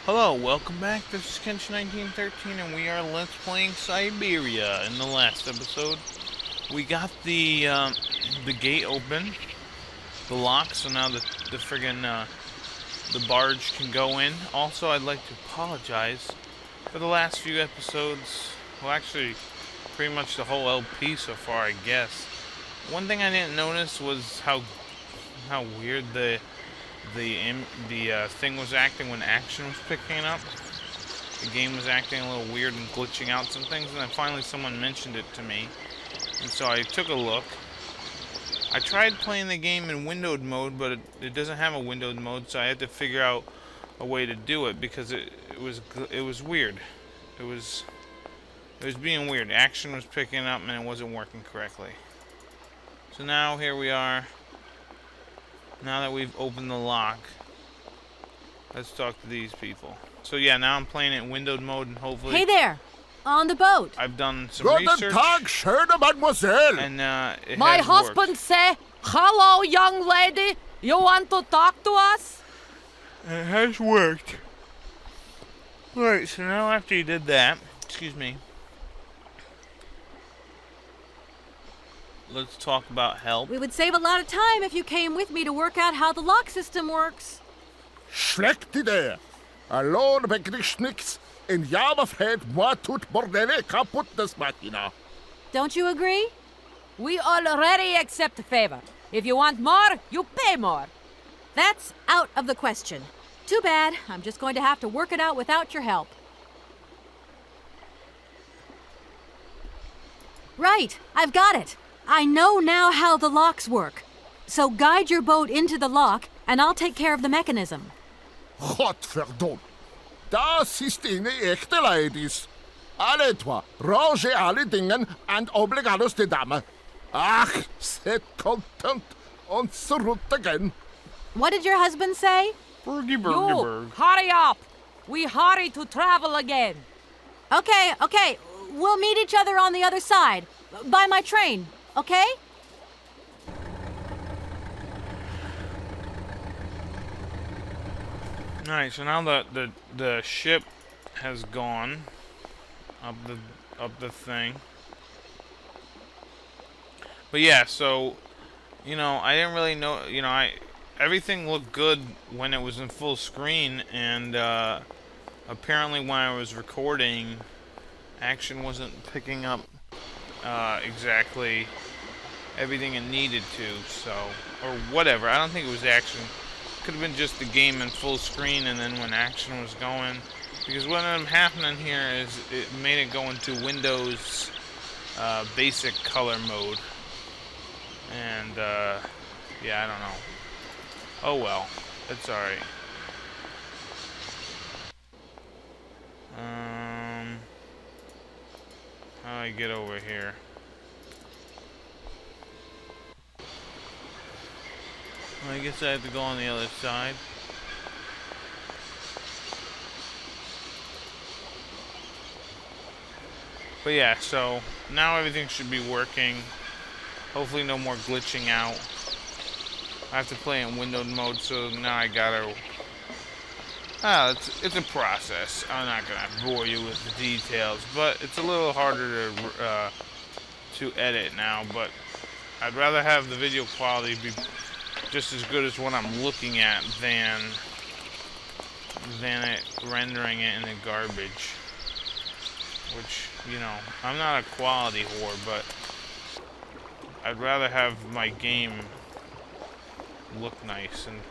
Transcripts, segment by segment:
Hello, welcome back. This is Kench1913, and we are Let's Playing Syberia. In the last episode, we got the gate open, the lock, so now the friggin' the barge can go in. Also, I'd like to apologize for the last few episodes. Well, actually, pretty much the whole LP so far, I guess. One thing I didn't notice was how weird the thing was acting when action was picking up. The game was acting a little weird and glitching out some things, and then finally someone mentioned it to me, and so I took a look. I tried playing the game in windowed mode, but it doesn't have a windowed mode, so I had to figure out a way to do it because it was weird. It was being weird. Action was picking up and it wasn't working correctly. So now here we are. Now that we've opened the lock, let's talk to these people. So yeah, now I'm playing it in windowed mode, and hopefully... Hey there! On the boat! I've done some research. Guten Tag, schöne Mademoiselle! And it My has husband worked. say, "Hello, young lady. You want to talk to us?" It has worked. Alright, so now after you did that, excuse me, let's talk about help. We would save a lot of time if you came with me to work out how the lock system works. Schlecht Idee. Alone begrichst nix. In Java fällt moi tut bordele kaputt des Machina. Don't you agree? We already accept a favor. If you want more, you pay more. That's out of the question. Too bad. I'm just going to have to work it out without your help. Right. I've got it. I know now how the locks work. So guide your boat into the lock, and I'll take care of the mechanism. Gottverdom. Das ist eine echte Ladies. Alle etwa, range alle Dingen and obligados de dame. Ach, set content und zurück again. What did your husband say? Bergy You, hurry up! We hurry to travel again. Okay. We'll meet each other on the other side. By my train, okay? Alright, so now the ship has gone up the thing. But yeah, so I didn't really know, everything looked good when it was in full screen, and apparently when I was recording, action wasn't picking up exactly everything it needed to, so, or whatever. I don't think it was action. Could have been just the game in full screen, and then when action was going, because what ended up happening here is it made it go into Windows basic color mode, and yeah, I don't know. Oh well, it's alright. How do I get over here? Well, I guess I have to go on the other side. But yeah, so now everything should be working. Hopefully no more glitching out. I have to play in windowed mode, so now I gotta... it's a process. I'm not gonna bore you with the details, but it's a little harder to edit now, but I'd rather have the video quality be just as good as what I'm looking at than it rendering it in the garbage. Which, I'm not a quality whore, but I'd rather have my game look nice and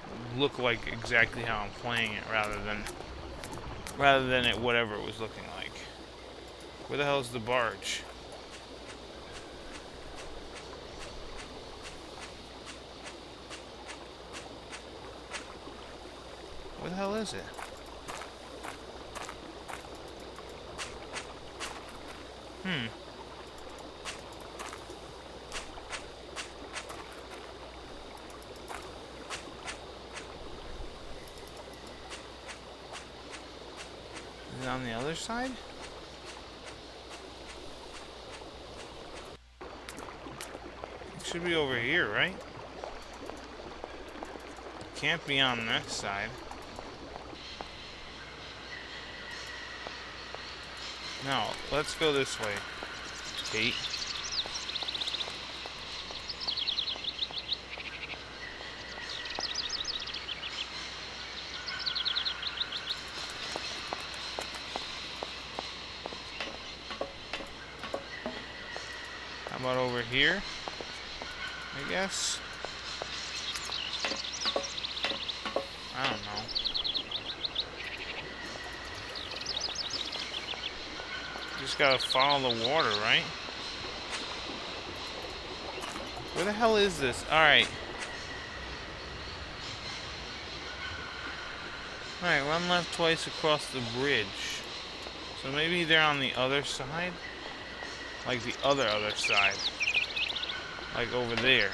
look like exactly how I'm playing it rather than it whatever it was looking like. Where the hell is the barge? Where the hell is it? Is it on the other side? It should be over here, right? Can't be on this side. No, let's go this way, Kate. How about over here? I guess. I don't know. Just gotta follow the water, right? Where the hell is this? Alright. Alright, run left twice across the bridge. So maybe they're on the other side? Like the other side. Like over there.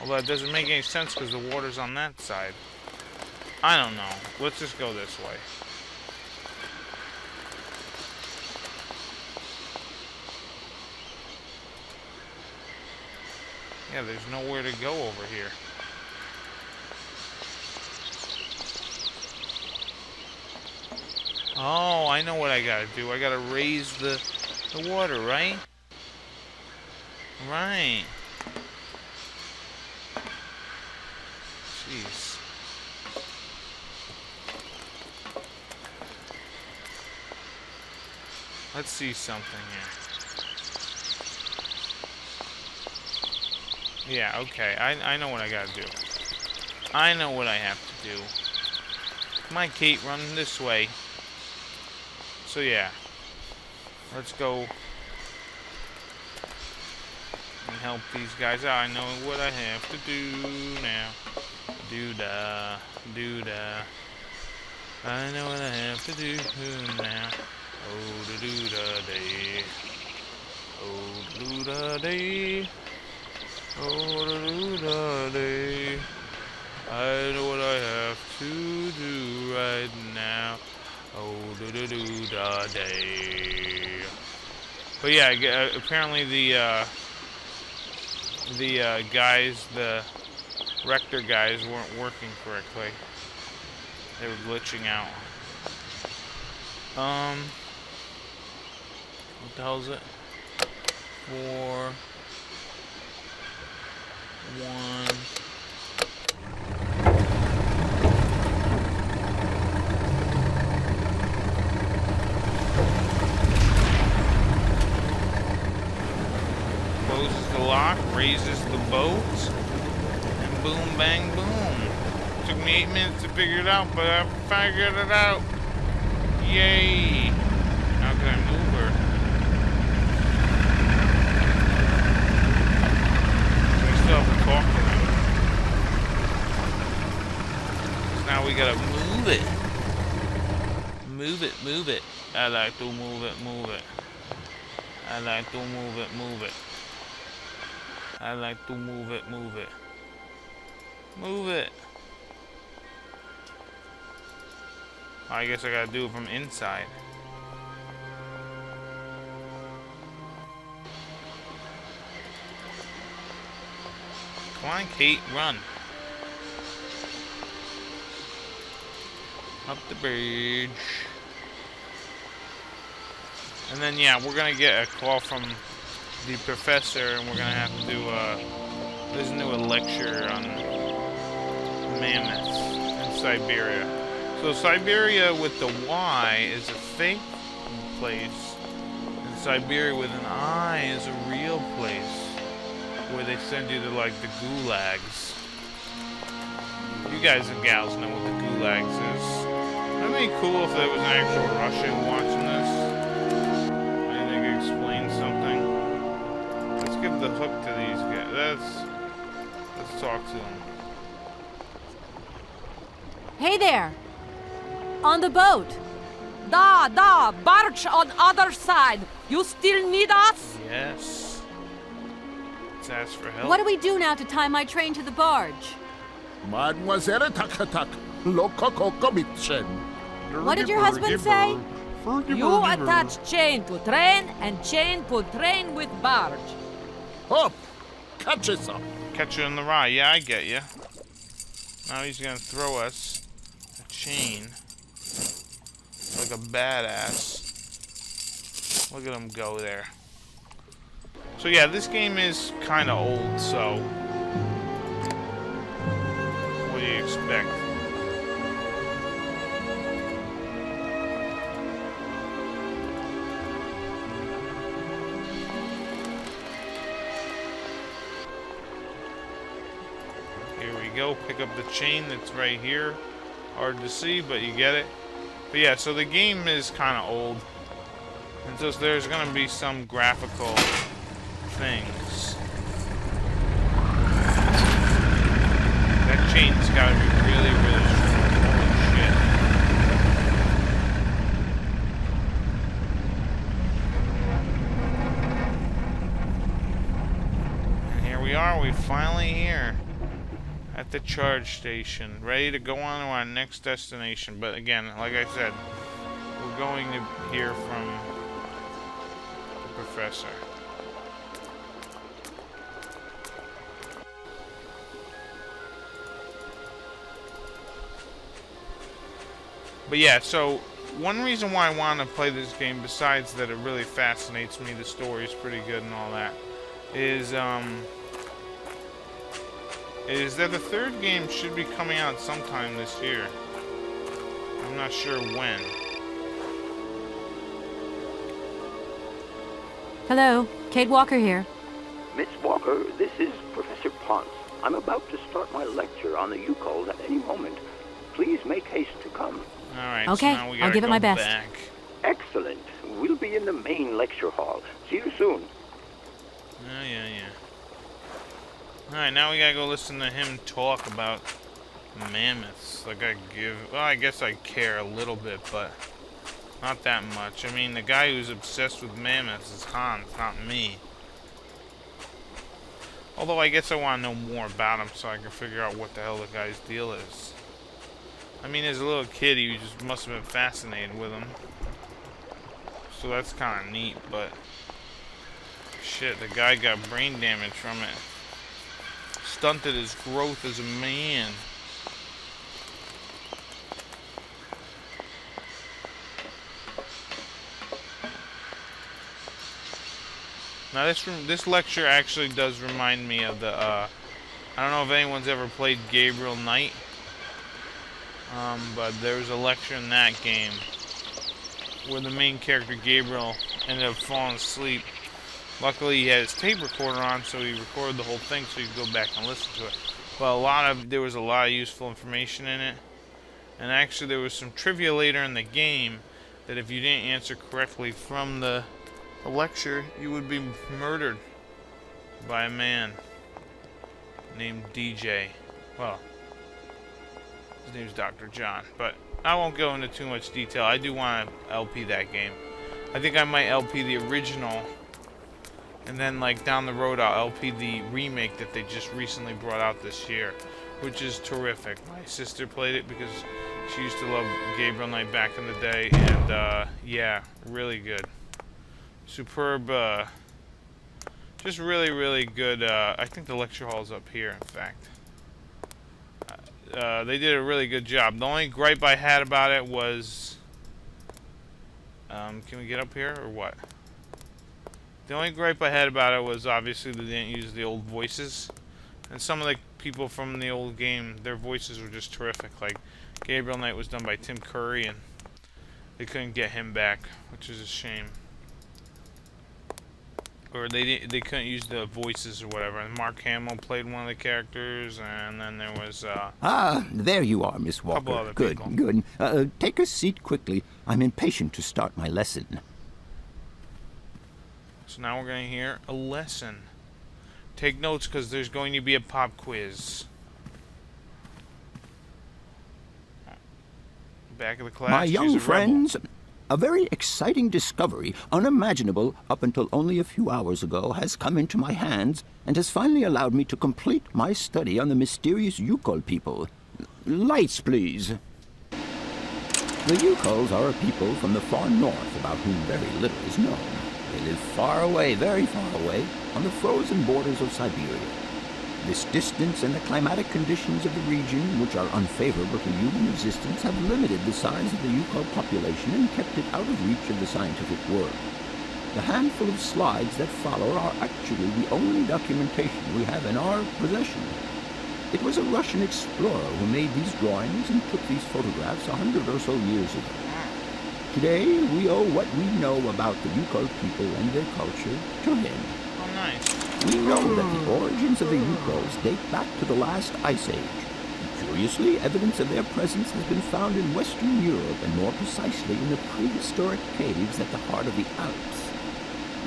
Although it doesn't make any sense because the water's on that side. I don't know. Let's just go this way. Yeah, there's nowhere to go over here. Oh, I know what I gotta do. I gotta raise the water, right? Right. Jeez. Let's see something here. Yeah, okay. I know what I gotta do. I know what I have to do. Come on, Kate, run this way. So yeah. Let's go and help these guys out. I know what I have to do now. Do-da, do-da. I know what I have to do now. Oh, da-do-da-day. Oh, da-do-da-day. Oh, da-do-da-day. I know what I have to do right now. Oh, da-do-da-day. But yeah, apparently the guys, the Rector guys weren't working correctly. They were glitching out. What the hell is it? 4, 1. Closes the lock, raises the boat, and boom, bang, boom. Took me 8 minutes to figure it out, but I figured it out. Yay! How can I move her? We still have to talk to them. 'Cause now we gotta move it. Move it, move it. I like to move it, move it. I like to move it, move it. I like to move it, move it. Move it. I guess I gotta do it from inside. Come on, Kate, run. Up the bridge. And then, yeah, we're gonna get a call from the professor, and we're gonna have to do listen to a lecture on mammoths in Syberia. So Syberia with the Y is a fake place, and Syberia with an I is a real place where they send you to like the gulags. You guys and gals know what the gulags is. Wouldn't it be cool if there was an actual Russian watching this? Maybe they could explain something. Let's give the hook to these guys. Let's talk to them. Hey there! On the boat! Da, barge on other side! You still need us? Yes. Let's ask for help. What do we do now to tie my train to the barge? Mademoiselle Takatak, Lokokoko Mitchen. What did your husband say? You attach chain to train and chain put train with barge. Hop! Catch us up. Catch you in the rye. Yeah, I get you. Now he's gonna throw us chain like a badass. Look at him go there. So yeah, this game is kind of old, so what do you expect? Here we go, pick up the chain that's right here. Hard to see, but you get it. But yeah, so the game is kind of old. And so there's going to be some graphical things. That chain's got to be really, really strong. Holy shit. And here we are. We're finally here at the charge station, ready to go on to our next destination. But again, like I said, we're going to hear from the professor. But yeah, so one reason why I want to play this game, besides that it really fascinates me, the story is pretty good and all that, is that the third game should be coming out sometime this year. I'm not sure when. Hello, Kate Walker here. Miss Walker, this is Professor Ponce. I'm about to start my lecture on the Yukols at any moment. Please make haste to come. Alright, Okay, so now we I'll gotta give it go my best. back. Excellent. We'll be in the main lecture hall. See you soon. Oh, yeah. Alright, now we gotta go listen to him talk about mammoths. Like I guess I care a little bit, but not that much. I mean, the guy who's obsessed with mammoths is Hans, not me. Although I guess I want to know more about him so I can figure out what the hell the guy's deal is. I mean, as a little kid, he just must have been fascinated with him. So that's kind of neat, but shit, the guy got brain damage from it. Stunted his growth as a man. Now this lecture actually does remind me of the I don't know if anyone's ever played Gabriel Knight, but there was a lecture in that game where the main character Gabriel ended up falling asleep. Luckily he had his tape recorder on, so he recorded the whole thing so you could go back and listen to it. But there was a lot of useful information in it, and actually there was some trivia later in the game that if you didn't answer correctly from the lecture, you would be murdered by a man named DJ. Well, his name's Dr. John, but I won't go into too much detail. I do want to LP that game. I think I might LP the original, and then like down the road I'll LP the remake that they just recently brought out this year, which is terrific. My sister played it because she used to love Gabriel Knight back in the day, and yeah, really good. Superb, just really, really good. I think the lecture hall's up here, in fact. They did a really good job. The only gripe I had about it was, can we get up here, or what? The only gripe I had about it was obviously they didn't use the old voices. And some of the people from the old game, their voices were just terrific. Like, Gabriel Knight was done by Tim Curry, and they couldn't get him back, which is a shame. Or they couldn't use the voices or whatever. And Mark Hamill played one of the characters, and then there was there you are, Miss Walker. couple other Good, people. good. Take a seat quickly. I'm impatient to start my lesson. So now we're going to hear a lesson. Take notes because there's going to be a pop quiz. Back of the class. My she's young a rebel. friends, a very exciting discovery, unimaginable up until only a few hours ago, has come into my hands and has finally allowed me to complete my study on the mysterious Yukol people. Lights, please. The Yukols are a people from the far north about whom very little is known. They live far away, very far away, on the frozen borders of Syberia. This distance and the climatic conditions of the region, which are unfavorable to human existence, have limited the size of the Yukon population and kept it out of reach of the scientific world. The handful of slides that follow are actually the only documentation we have in our possession. It was a Russian explorer who made these drawings and took these photographs 100 or so years ago. Today, we owe what we know about the Yukon people and their culture to him. Oh, nice. We know that the origins of the Yukos date back to the last ice age. Curiously, evidence of their presence has been found in Western Europe, and more precisely in the prehistoric caves at the heart of the Alps.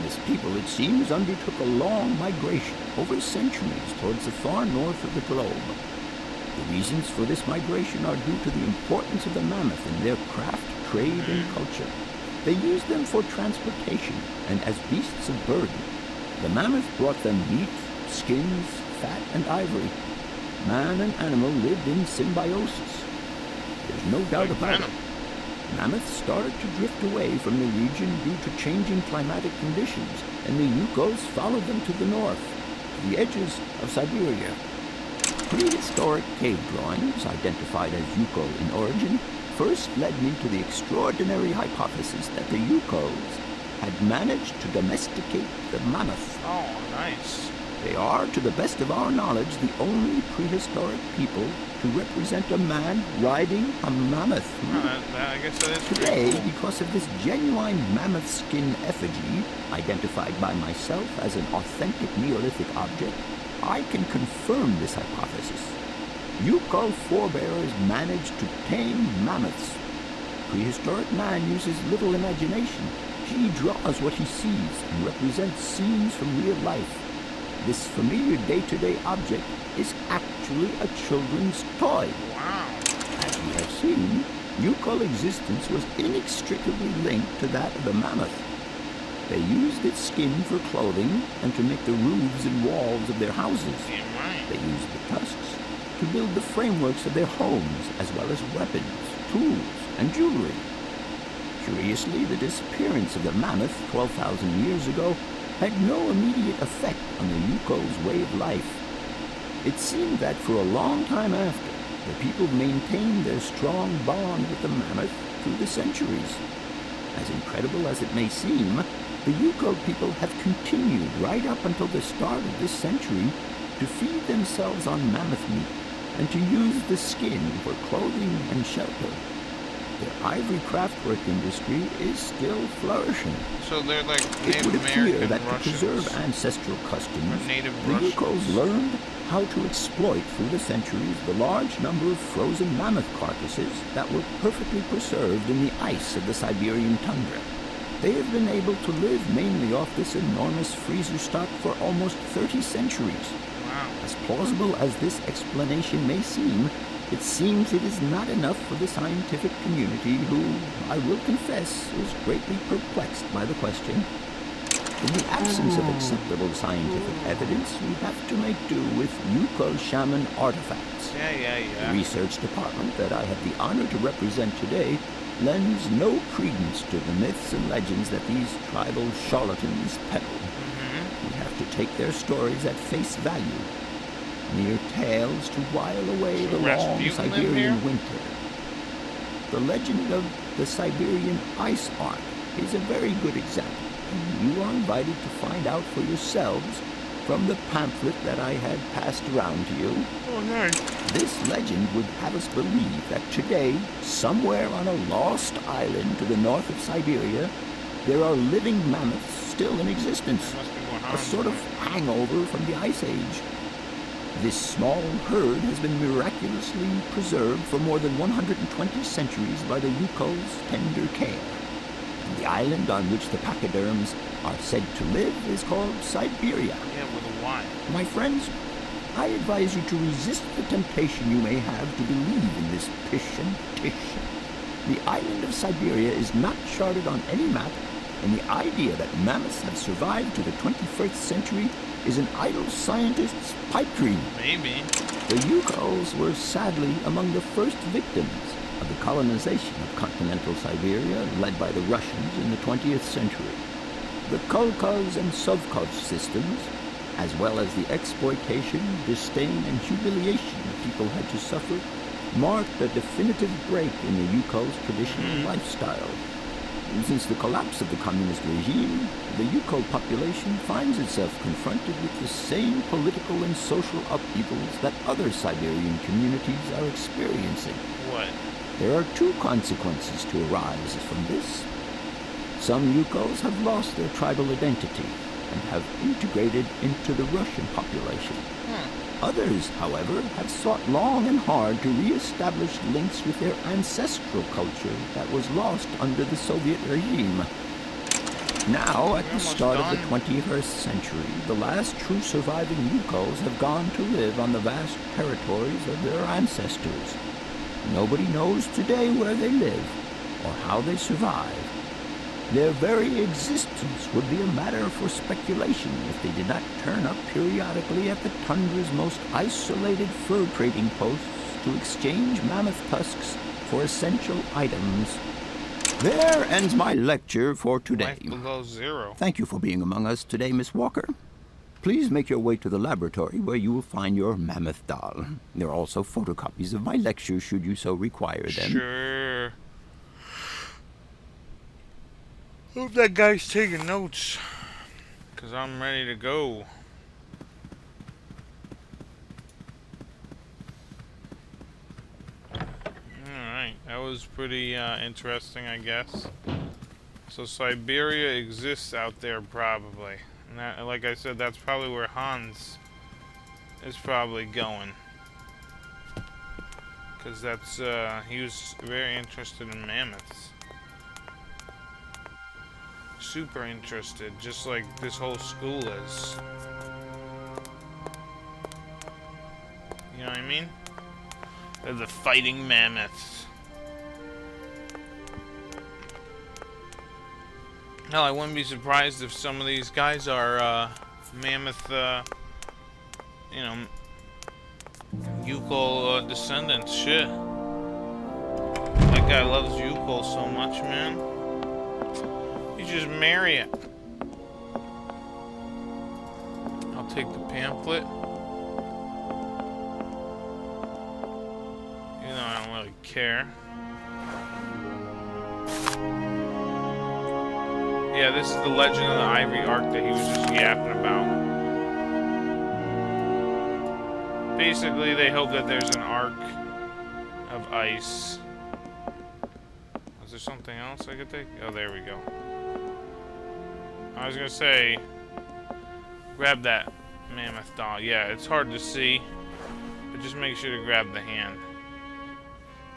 This people, it seems, undertook a long migration over centuries towards the far north of the globe. The reasons for this migration are due to the importance of the mammoth in their craft, trade, and culture. They used them for transportation and as beasts of burden. The mammoth brought them meat, skins, fat, and ivory. Man and animal lived in symbiosis. There's no doubt about it. Mammoths started to drift away from the region due to changing climatic conditions, and the Yukos followed them to the north, to the edges of Syberia. Prehistoric cave drawings, identified as Yuko in origin, first led me to the extraordinary hypothesis that the Yukos had managed to domesticate the mammoth. Oh, nice. They are, to the best of our knowledge, the only prehistoric people to represent a man riding a mammoth. I guess that is Today, pretty cool. because of this genuine mammoth skin effigy, identified by myself as an authentic Neolithic object, I can confirm this hypothesis. Yukon forebears managed to tame mammoths. Prehistoric man uses little imagination. He draws what he sees and represents scenes from real life. This familiar day-to-day object is actually a children's toy. Wow. As we have seen, Yukon existence was inextricably linked to that of the mammoth. They used its skin for clothing and to make the roofs and walls of their houses. Damn right. They used the tusks to build the frameworks of their homes, as well as weapons, tools, and jewelry. Curiously, the disappearance of the mammoth 12,000 years ago had no immediate effect on the Yuko's way of life. It seemed that for a long time after, the people maintained their strong bond with the mammoth through the centuries. As incredible as it may seem, the Yukon people have continued right up until the start of this century to feed themselves on mammoth meat and to use the skin for clothing and shelter. Their ivory craftwork industry is still flourishing. So they're like It Native would appear American that to Russians. preserve ancestral customs, Or native the Russians. Yukos learned how to exploit through the centuries the large number of frozen mammoth carcasses that were perfectly preserved in the ice of the Siberian tundra. They have been able to live mainly off this enormous freezer stock for almost 30 centuries. Wow. As plausible as this explanation may seem, it seems it is not enough for the scientific community who, I will confess, is greatly perplexed by the question. In the absence of acceptable scientific evidence, we have to make do with Yukon shaman artifacts. Yeah. The research department that I have the honor to represent today lends no credence to the myths and legends that these tribal charlatans peddle. We have to take their stories at face value, mere tales to while away the long Rasputin live Siberian here? winter. The legend of the Siberian ice ark is a very good example, and you are invited to find out for yourselves from the pamphlet that I had passed around to you. Oh, nice. This legend would have us believe that today, somewhere on a lost island to the north of Siberia, there are living mammoths still in existence, That must be going on. a sort of hangover from the Ice Age. This small herd has been miraculously preserved for more than 120 centuries by the Yuko's tender care. And the island on which the pachyderms are said to live is called Syberia. Yeah, with a Y. My friends, I advise you to resist the temptation you may have to believe in this pish and tish. The island of Syberia is not charted on any map, and the idea that mammoths have survived to the 21st century is an idle scientist's pipe dream. Maybe. The Yukos were sadly among the first victims of the colonization of continental Siberia led by the Russians in the 20th century. The Kolkhoz and Sovkhoz systems as well as the exploitation, disdain, and humiliation people had to suffer, marked a definitive break in the Yukol's traditional lifestyle. Since the collapse of the communist regime, the Yukol population finds itself confronted with the same political and social upheavals that other Siberian communities are experiencing. What? There are two consequences to arise from this. Some Yukols have lost their tribal identity and have integrated into the Russian population. Others, however, have sought long and hard to re-establish links with their ancestral culture that was lost under the Soviet regime. Now, at the start of the 21st century, the last true surviving Yukols have gone to live on the vast territories of their ancestors. Nobody knows today where they live or how they survive. Their very existence would be a matter for speculation if they did not turn up periodically at the tundra's most isolated fur trading posts to exchange mammoth tusks for essential items. There ends my lecture for today. Life below zero. Thank you for being among us today, Miss Walker. Please make your way to the laboratory where you will find your mammoth doll. There are also photocopies of my lectures should you so require them. Sure. Hope that guy's taking notes, because I'm ready to go. Alright, that was pretty interesting, I guess. So Syberia exists out there, probably. And that, like I said, that's probably where Hans is probably going. Because that's, he was very interested in mammoths. Super interested, just like this whole school is. You know what I mean? They're the fighting mammoths. Hell, I wouldn't be surprised if some of these guys are mammoth, you know, Yukol descendants. Shit. That guy loves Yukol so much, man. You just marry it. I'll take the pamphlet. You know, I don't really care. Yeah, this is the legend of the Ivory Ark that he was just yapping about. Basically, they hope that there's an ark of ice. Is there something else I could take? Oh, there we go. I was gonna say, grab that mammoth doll. Yeah, it's hard to see, but just make sure to grab the hand.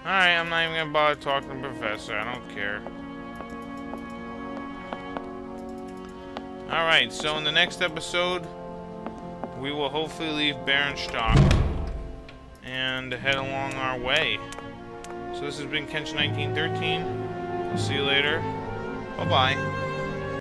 Alright, I'm not even gonna bother talking to the professor. I don't care. Alright, so in the next episode, we will hopefully leave Barenstock and head along our way. So this has been Kenshin 1913. We'll see you later. Bye-bye.